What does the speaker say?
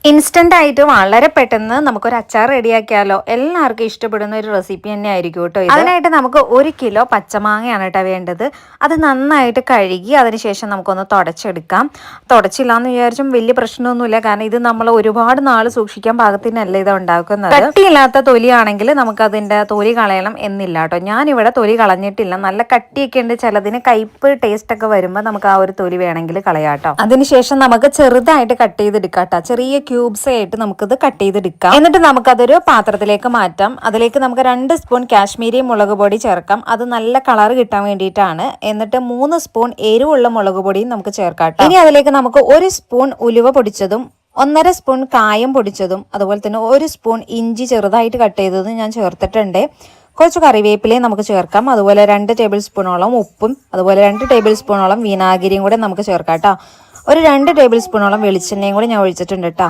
Instant ആയിട്ട് വളരെ പെട്ടെന്ന് നമുക്കൊരു അച്ചാർ റെഡിയാക്കിയാലോ. എല്ലാവർക്കും ഇഷ്ടപ്പെടുന്ന ഒരു റെസിപ്പി തന്നെ ആയിരിക്കും കേട്ടോ. അതിനായിട്ട് നമുക്ക് 1 കിലോ പച്ചമാങ്ങയാണ് കേട്ടോ വേണ്ടത്. അത് നന്നായിട്ട് കഴുകി അതിനുശേഷം നമുക്കൊന്ന് തുടച്ചെടുക്കാം. തുടച്ചില്ല എന്ന് വിചാരിച്ചും വലിയ പ്രശ്നമൊന്നുമില്ല, കാരണം ഇത് നമ്മൾ ഒരുപാട് നാൾ സൂക്ഷിക്കാൻ പാകത്തിനല്ല ഇത് ഉണ്ടാക്കുന്നത്. കട്ടിയില്ലാത്ത തൊലിയാണെങ്കിൽ നമുക്ക് അതിന്റെ തൊലി കളയണം എന്നില്ല കേട്ടോ. ഞാനിവിടെ തൊലി കളഞ്ഞിട്ടില്ല. നല്ല കട്ടിയൊക്കെ ഉണ്ട്, ചിലതിന് കയ്പ് ടേസ്റ്റ് ഒക്കെ വരുമ്പോൾ നമുക്ക് ആ ഒരു തൊലി വേണമെങ്കിൽ കളയാട്ടോ. അതിനുശേഷം നമുക്ക് ചെറുതായിട്ട് കട്ട് ചെയ്തെടുക്കാം കേട്ടോ. ചെറിയ ക്യൂബ്സ് ആയിട്ട് നമുക്കിത് കട്ട് ചെയ്തെടുക്കാം. എന്നിട്ട് നമുക്കതൊരു പാത്രത്തിലേക്ക് മാറ്റാം. അതിലേക്ക് നമുക്ക് 2 സ്പൂൺ കാശ്മീരി മുളക് പൊടി ചേർക്കാം. അത് നല്ല കളർ കിട്ടാൻ വേണ്ടിയിട്ടാണ്. എന്നിട്ട് 3 സ്പൂൺ എരിവുള്ള മുളക് പൊടിയും നമുക്ക് ചേർക്കാം. ഇനി അതിലേക്ക് നമുക്ക് 1 സ്പൂൺ ഉലുവ പൊടിച്ചതും 1.5 സ്പൂൺ കായം പൊടിച്ചതും അതുപോലെ തന്നെ 1 സ്പൂൺ ഇഞ്ചി ചെറുതായിട്ട് കട്ട് ചെയ്തതും ഞാൻ ചേർത്തിട്ടുണ്ട്. കുറച്ച് കറിവേപ്പിലയും നമുക്ക് ചേർക്കാം. അതുപോലെ 2 ടേബിൾ സ്പൂണോളം ഉപ്പും അതുപോലെ 2 ടേബിൾ സ്പൂണോളം വിനാഗിരിയും കൂടെ നമുക്ക് ചേർക്കാം കേട്ടോ. ഒരു 2 ടേബിൾ സ്പൂണോളം വെളിച്ചെണ്ണയും കൂടി ഞാൻ ഒഴിച്ചിട്ടുണ്ട് കേട്ടോ.